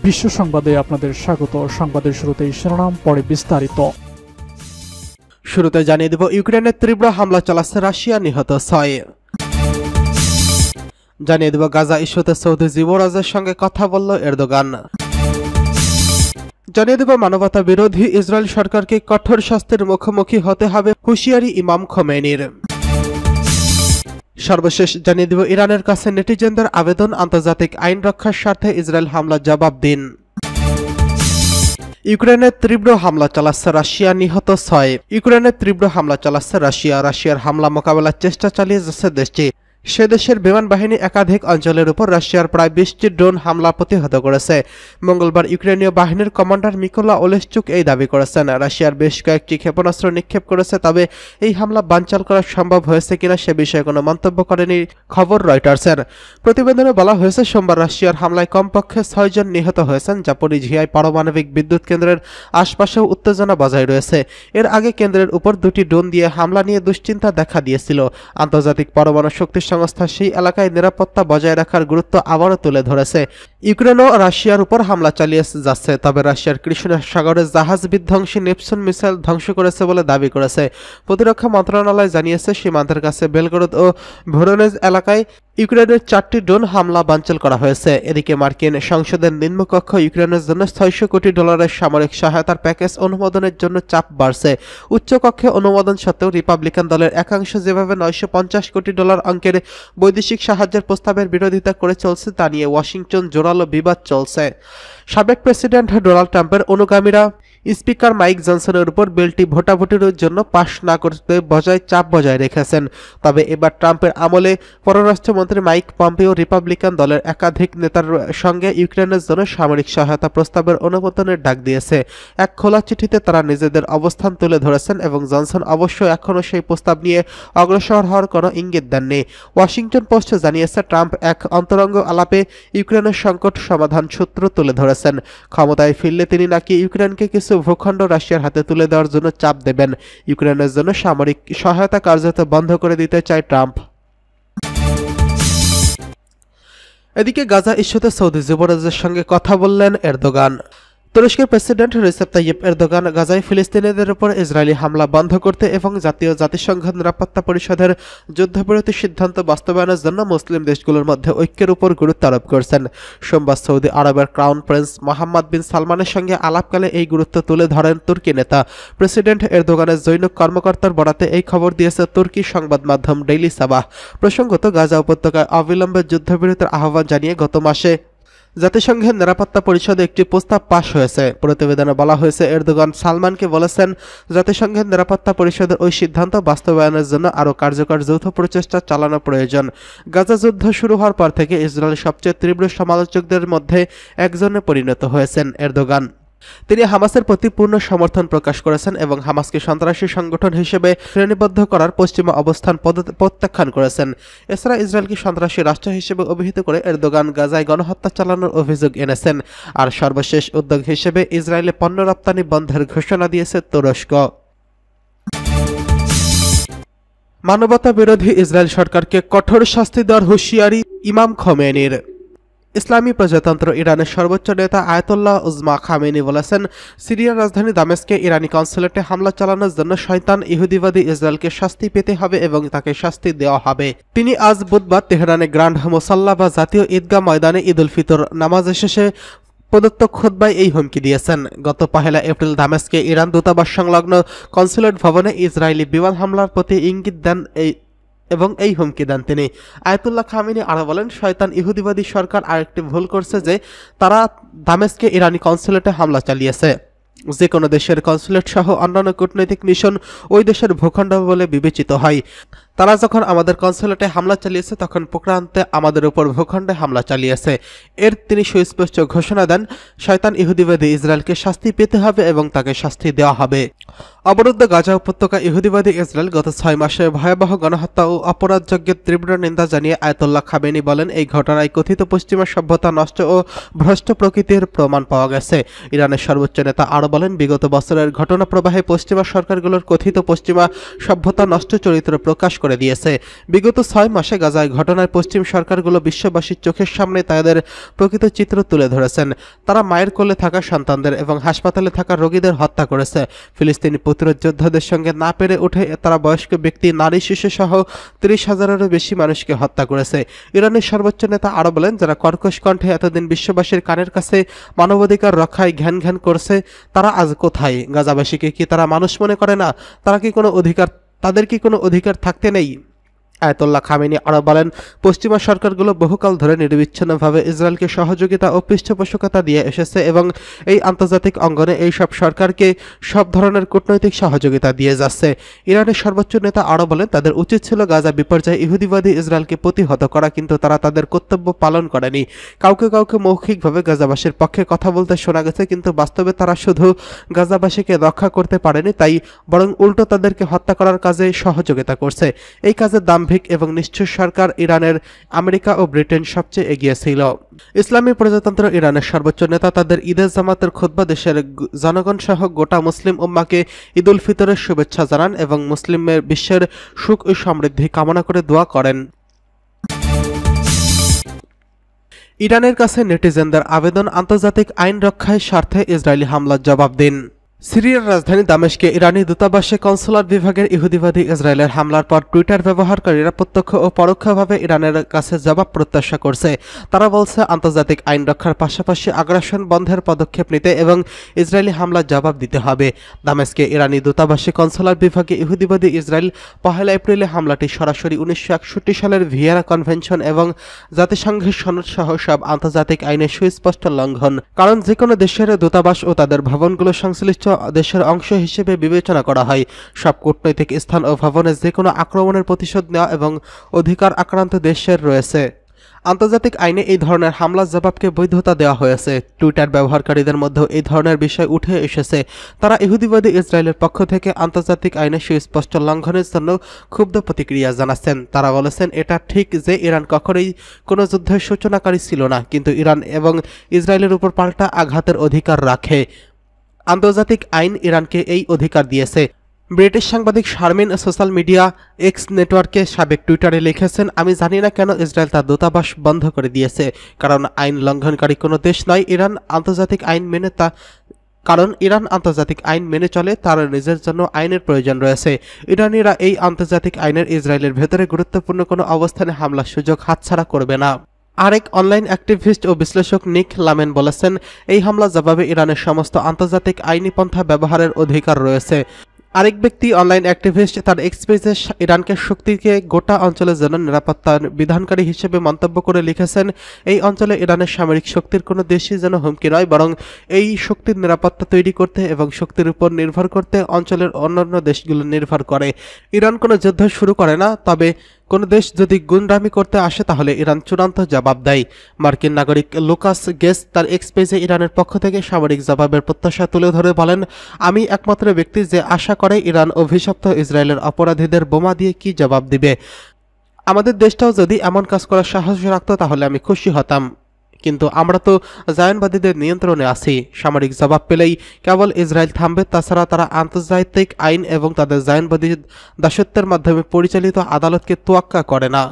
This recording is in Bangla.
বিশ্ব সংবাদে আপনাদের স্বাগত। সংবাদের শুরুতেই শিরোনাম, পরে বিস্তারিত। শুরুতে জানিয়ে দেব, ইউক্রেনের তীব্র হামলা চালাচ্ছে রাশিয়া, নিহত 6। জানিয়ে দেব, গাজা ইস্যুতে সৌদি যুবরাজের সঙ্গে কথা বলল এরদোগান। জানিয়ে দেব, মানবতা বিরোধী ইসরায়েল সরকারকে কঠোর শাস্তির মুখোমুখি হতে হবে হুঁশিয়ারি ইমাম খোমেনির। সর্বশেষ জানিয়ে দেব, ইরানের কাছে নেটিজেনদের আবেদন, আন্তর্জাতিক আইন রক্ষার স্বার্থে ইসরায়েল হামলার জবাব দিন। ইউক্রেনের তীব্র হামলা চালাচ্ছে রাশিয়া, নিহত 6। ইউক্রেনের তীব্র হামলা চালাচ্ছে রাশিয়া। রাশিয়ার হামলা মোকাবেলার চেষ্টা চালিয়ে যাচ্ছে দেশটি। সে দেশের বিমান বাহিনী একাধিক অঞ্চলের উপর রাশিয়ার প্রায় 20টি ড্রোন হামলা প্রতিহত করেছে। মঙ্গলবার ইউক্রেনীয় বাহিনীর কমান্ডার মিকোলা ওলেশচুক এই দাবি করেছেন। রাশিয়ার বেশ কয়েকটি ক্ষেপণাস্ত্র নিক্ষেপ করেছে, তবে এই হামলা বানচাল করা সম্ভব হয়েছে কিনা সে বিষয়ে কোনো মন্তব্য করেনি খবর রয়টার্সের। প্রতিবেদনে বলা হয়েছে, সোমবার রাশিয়ার হামলায় কমপক্ষে 6 জন নিহত হয়েছেন। জাপোরিঝিয়ায় পারমাণবিক বিদ্যুৎ কেন্দ্রের আশপাশেও উত্তেজনা বজায় রয়েছে। এর আগে কেন্দ্রের উপর 2টি ড্রোন দিয়ে হামলা নিয়ে দুশ্চিন্তা দেখা দিয়েছিল। আন্তর্জাতিক পরমাণু শক্তি সংস্থা সেই এলাকায় নিরাপত্তা বজায় রাখার গুরুত্ব আবারও তুলে ধরেছে। ইউক্রেনও রাশিয়ার উপর হামলা চালিয়ে যাচ্ছে, তবে রাশিয়ার কৃষ্ণ সাগরের জাহাজ বিধ্বংসী নেপচুন মিসাইল ধ্বংস করেছে বলে দাবি করেছে। প্রতিরক্ষা মন্ত্রণালয় জানিয়েছে, সীমান্তের কাছে বেলগরদ ও ভোরোনেজ এলাকায় ইউক্রেনের 4টি ড্রোন হামলা বানচাল করা হয়েছে। এদিকে মার্কিন সংসদের নিম্নকক্ষ ইউক্রেনের জন্য $600 কোটি সামরিক সহায়তার প্যাকেজ অনুমোদনের জন্য চাপ বাড়ছে। উচ্চকক্ষে অনুমোদন সত্ত্বেও রিপাবলিকান দলের একাংশ যেভাবে $950 কোটি অঙ্কের বৈদেশিক সাহায্যের প্রস্তাবের বিরোধিতা করে চলছে, তা নিয়ে ওয়াশিংটন জোরালো বিবাদ চলছে। সাবেক প্রেসিডেন্ট ডোনাল্ড ট্রাম্পের অনুগামীরা স্পিকার মাইক জনসনের উপর বিলটি ভোটাভুটির জন্য পাশ না করতে চাপ বজায় রেখেছেন। তবে এবার ট্রাম্পের আমলে পররাষ্ট্রমন্ত্রী মাইক পম্পেও রিপাবলিকান দলের একাধিক নেতার সঙ্গে ইউক্রেনের জন্য সামরিক সহায়তা প্রস্তাবের অনুমোদনের ডাক দিয়েছে। এক খোলা চিঠিতে তারা নিজেদের অবস্থান তুলে ধরেছেন এবং জনসন অবশ্য এখনও সেই প্রস্তাব নিয়ে অগ্রসর হওয়ার কোনো ইঙ্গিত দেননি। ওয়াশিংটন পোস্ট জানিয়েছে, ট্রাম্প এক অন্তরঙ্গ আলাপে ইউক্রেনের সংকট সমাধান সূত্র তুলে ধরেছেন। ক্ষমতায় ফিরলে তিনি নাকি ইউক্রেনকে কিছু ভূখণ্ড রাশিয়ার হাতে তুলে দেওয়ার জন্য চাপ দেবেন। ইউক্রেনের জন্য সামরিক সহায়তা কার্যত বন্ধ করে দিতে চায় ট্রাম্প। এদিকে গাজা ইস্যুতে সৌদি যুবরাজের সঙ্গে কথা বললেন এরদোগান। তুরস্কের প্রেসিডেন্ট রিসেপ তাইয়িপ এরদোগান গাজায় ফিলিস্তিনিদের উপর ইসরায়েলি হামলা বন্ধ করতে এবং জাতিসংঘ নিরাপত্তা পরিষদের যুদ্ধবিরতি সিদ্ধান্ত বাস্তবায়নের জন্য মুসলিম দেশগুলোর মধ্যে ঐক্যের উপর গুরুত্ব আরোপ করেছেন। সোমবার সৌদি আরবের ক্রাউন প্রিন্স মোহাম্মদ বিন সালমানের সঙ্গে আলাপকালে এই গুরুত্ব তুলে ধরেন তুর্কি নেতা। প্রেসিডেন্ট এরদোগানের জনৈক কর্মকর্তার বরাতে এই খবর দিয়েছে তুর্কি সংবাদ মাধ্যম ডেইলি সাবাহ। প্রসঙ্গত, গাজা উপত্যকায় অবিলম্বে যুদ্ধবিরতির আহ্বান জানিয়ে গত মাসে জাতিসংঘের নিরাপত্তা পরিষদে একটি প্রস্তাব পাশ হয়েছে। প্রতিবেদনে বলা হয়েছে, এরদোগান সালমানকে বলেছেন, জাতিসংঘের নিরাপত্তা পরিষদের ওই সিদ্ধান্ত বাস্তবায়নের জন্য আরও কার্যকর যৌথ প্রচেষ্টা চালানো প্রয়োজন। গাজা যুদ্ধ শুরু হওয়ার পর থেকে ইসরায়েলের সবচেয়ে তীব্র সমালোচকদের মধ্যে একজনে পরিণত হয়েছেন এরদোগান। তিনি হামাসের প্রতি পূর্ণ সমর্থন প্রকাশ করেছেন এবং হামাসকে সন্ত্রাসী সংগঠন হিসেবে শ্রেণীবদ্ধ করার পশ্চিমা অবস্থান প্রত্যাখ্যান করেছেন। এছাড়া ইসরায়েলকে সন্ত্রাসী রাষ্ট্র হিসেবে অভিহিত করে এরদোগান গাজায় গণহত্যা চালানোর অভিযোগ এনেছেন। আর সর্বশেষ উদ্যোগ হিসেবে ইসরায়েলে পণ্য রপ্তানি বন্ধের ঘোষণা দিয়েছে তুরস্ক। মানবতা বিরোধী ইসরায়েল সরকারকে কঠোর শাস্তি দেওয়ার হুঁশিয়ারি ইমাম খোমেনির। ইসলামী প্রজাতন্ত্র ইরানের সর্বোচ্চ নেতা আয়াতুল্লাহ উজমা খামেনি বলেছেন, সিরিয়ার রাজধানী দামেস্কে ইরানি কনসুলেটে হামলা চালানোর জন্য শয়তান ইহুদিবাদী ইসরায়েলকে শাস্তি পেতে হবে এবং তাকে শাস্তি দেওয়া হবে। তিনি আজ বুধবার তেহরানে গ্র্যান্ড মুসাল্লা বা জাতীয় ঈদগাহ ময়দানে ঈদ উল ফিতর নামাজ শেষে প্রদত্ত খুতবায় এই হুমকি দিয়েছেন। গত 1 এপ্রিল দামেস্কে ইরান দূতাবাস সংলগ্ন কনসুলেট ভবনে ইসরায়েলি বিমান হামলার প্রতি ইঙ্গিত দেন এই হুমকি দেন তিনি। আয়াতুল্লাহ খামেনি আরও বলেন, শয়তান ইহুদিবাদী সরকার আরেকটি ভুল করছে যে তারা দামেস্কে ইরানি কনসুলেটে হামলা চালিয়েছে। যে কোনো দেশের কনসুলেট সহ অন্যান্য কূটনৈতিক মিশন ওই দেশের ভূখণ্ড বলে বিবেচিত হয়। তারা যখন আমাদের কনসুলেটে হামলা চালিয়েছে তখন প্রক্রান্তে আমাদের উপর ভূখণ্ডে হামলা চালিয়েছে। তিনি সুস্পষ্ট ঘোষণা দেন, শয়তান ইহুদিবাদী ইসরায়েলকে শাস্তি পেতে হবে এবং তাকে শাস্তি দেওয়া হবে। অবরুদ্ধ গাজা উপত্যকা ইহুদিবাদী ইসরায়েল গত 6 মাসে ভয়াবহ গণহত্যা ও অপরাধযজ্ঞের তীব্র নিন্দা জানিয়ে আয়াতুল্লাহ খামেনি বলেন, এই ঘটনায় কথিত পশ্চিমা সভ্যতা নষ্ট ও ভ্রষ্ট প্রকৃতির প্রমাণ পাওয়া গেছে। ইরানের সর্বোচ্চ নেতা আরও বলেন, বিগত বছরের ঘটনা প্রবাহে পশ্চিমা সরকারগুলোর কথিত পশ্চিমা সভ্যতা নষ্ট চরিত্র প্রকাশ করে দিয়েছে। বিগত 6 মাসে গাজায় ঘটনায় পশ্চিম সরকারগুলো বিশ্ববাসীর চোখের সামনে তাদের প্রকৃত চিত্র তুলে ধরেছেন। তারা মায়ের কোলে থাকা সন্তানদের এবং হাসপাতালে থাকা রোগীদের হত্যা করেছে। ফিলিস্তিনি প্রতিরোধ যোদ্ধাদের সঙ্গে না পেরে উঠে তারা বয়স্ক ব্যক্তি, নারী, শিশু সহ 30,000-এরও বেশি মানুষকে হত্যা করেছে। ইরানের সর্বোচ্চ নেতা আরও বলেন, যারা কর্কশ কণ্ঠে এতদিন বিশ্ববাসীর কানের কাছে মানবাধিকার রক্ষায় ঘ্যান ঘ্যান করছে, তারা আজ কোথায়? গাজাবাসীকে কি তারা মানুষ মনে করে না? তাদের কি কোনো অধিকার থাকতে নেই? আয়াতুল্লাহ খামেনি আরও বলেন, পশ্চিমা সরকারগুলো বহুকাল ধরে নিরবিচ্ছিন্নভাবে ইসরায়েলকে সহযোগিতা ও পৃষ্ঠপোষকতা দিয়ে এসেছে এবং এই আন্তর্জাতিক অঙ্গনে এই সব সরকারকে সব ধরনের কূটনৈতিক সহযোগিতা দিয়ে যাচ্ছে। ইরানের সর্বোচ্চ নেতা আরও বলেন, তাদের উচিত ছিল গাজা বিপর্যয়ে ইহুদিবাদী ইসরায়েলকে প্রতিহত করা, কিন্তু তারা তাদের কর্তব্য পালন করেনি। কাউকে কাউকে মৌখিকভাবে গাজাবাসীর পক্ষে কথা বলতে শোনা গেছে, কিন্তু বাস্তবে তারা শুধু গাজাবাসীকে রক্ষা করতে পারেনি, তাই বরং উল্টো তাদেরকে হত্যা করার কাজে সহযোগিতা করছে। এই কাজের দাম এবং নিশ্চয় সরকার ইরানের, আমেরিকা ও ব্রিটেন সবচেয়ে এগিয়ে ছিল। ইসলামী প্রজাতন্ত্র ইরানের সর্বোচ্চ নেতা তাদের ঈদের জামাতের খুতবা দেশের জনগণ সহ গোটা মুসলিম উম্মাকে ঈদ উল ফিতরের শুভেচ্ছা জানান এবং মুসলিমের বিশ্বের সুখ ও সমৃদ্ধি কামনা করে দোয়া করেন। ইরানের কাছে নেটিজেনদের আবেদন, আন্তর্জাতিক আইন রক্ষায় স্বার্থে ইসরায়েলি হামলার জবাব দিন। সিরিয়ার রাজধানী দামেস্কে ইরানি দূতাবাসে কনসুলার বিভাগের ইহুদিবাদী ইসরায়েলের হামলার পর টুইটার ব্যবহারকারীরা প্রত্যক্ষ ও পরোক্ষভাবে ইরানের কাছে জবাব প্রত্যাশা করছে। তারা বলছে, আন্তর্জাতিক আইন রক্ষার পাশাপাশি আগ্রাসন বন্ধের পদক্ষেপ নিতে এবং ইসরায়েলি হামলার জবাব দিতে হবে। দামেস্কে ইরানি দূতাবাসে কনসুলার বিভাগে ইহুদিবাদী ইসরায়েল 1 এপ্রিলে হামলাটি সরাসরি 1961 সালের ভিয়েনা কনভেনশন এবং জাতিসংঘের সনদ সহ সব আন্তর্জাতিক আইনের সুস্পষ্ট লঙ্ঘন। কারণ যে কোনো দেশের দূতাবাস ও তাদের ভবনগুলো সংশ্লিষ্ট দেশের অংশ হিসেবে বিবেচনা করা হয়। সব কূটনৈতিক স্থান ও ভবনে যে কোনো আক্রমণের প্রতিশোধ নেওয়া এবং অধিকার আক্রান্ত দেশের রয়েছে। আন্তর্জাতিক আইনে এই ধরনের হামলার জবাবকে বৈধতা দেওয়া হয়েছে। টুইটার ব্যবহারকারীদের মধ্যেও এই ধরনের বিষয় উঠে এসেছে। তারা ইহুদিবাদী ইসরায়েলের পক্ষ থেকে আন্তর্জাতিক আইনের সুস্পষ্ট লঙ্ঘনের জন্য ক্ষুব্ধ প্রতিক্রিয়া জানাচ্ছেন। তারা বলেছেন, এটা ঠিক যে ইরান কখনোই কোনো যুদ্ধের সূচনাকারী ছিল না, কিন্তু ইরান এবং ইসরায়েলের উপর পাল্টা আঘাতের অধিকার রাখে। আন্তর্জাতিক আইন ইরানকে এই অধিকার দিয়েছে। ব্রিটিশ সাংবাদিক শারমিন সোশ্যাল মিডিয়া এক্স নেটওয়ার্কে সাবেক টুইটারে লিখেছেন, আমি জানি না কেন ইসরায়েল তার দূতাবাস বন্ধ করে দিয়েছে, কারণ আইন লঙ্ঘনকারী কোনো দেশ নয়। ইরান আন্তর্জাতিক আইন মেনে চলে, তার নিজের জন্য আইনের প্রয়োজন রয়েছে। ইরানিরা এই আন্তর্জাতিক আইনের ইসরায়েলের ভেতরে গুরুত্বপূর্ণ কোনো অবস্থানে হামলার সুযোগ হাতছাড়া করবে না। আরেক অনলাইন অ্যাক্টিভিস্ট ও বিশ্লেষক নিক লামেন বলেছেন, এই হামলার জবাবে ইরানের সমস্ত আন্তর্জাতিক আইনি পন্থা ব্যবহারের অধিকার রয়েছে। আরেক ব্যক্তি অনলাইন অ্যাক্টিভিস্ট তার এক্সপ্রেসে ইরানকে শক্তিকে গোটা অঞ্চলের জন্য নিরাপত্তার বিধানকারী হিসেবে মন্তব্য করে লিখেছেন, এই অঞ্চলে ইরানের সামরিক শক্তির কোনো দেশই যেন হুমকি নয়, বরং এই শক্তির নিরাপত্তা তৈরি করতে এবং শক্তির উপর নির্ভর করতে অঞ্চলের অন্যান্য দেশগুলো নির্ভর করে। ইরান কোনো যুদ্ধ শুরু করে না, তবে কোনো দেশ যদি গুন্ডামি করতে আসে তাহলে ইরান চূড়ান্ত জবাব দেয়। মার্কিন নাগরিক লুকাস গেস তার এক্সপ্রেসে ইরানের পক্ষ থেকে সামরিক জবাবের প্রত্যাশা তুলে ধরে বলেন, আমি একমাত্র ব্যক্তি যে আশা করে ইরান অভিশপ্ত ইসরায়েলের অপরাধীদের বোমা দিয়ে কি জবাব দিবে। আমাদের দেশটাও যদি এমন কাজ করার সাহস রাখত তাহলে আমি খুশি হতাম, কিন্তু আমরা তো জায়নবাদীদের নিয়ন্ত্রণে আছি। সামরিক জবাব পেলেই কেবল ইসরায়েল থামবে, তাছাড়া তারা আন্তর্জাতিক আইন এবং তাদের জায়নবাদী দাসত্বের মাধ্যমে পরিচালিত আদালতকে তোয়াক্কা করে না।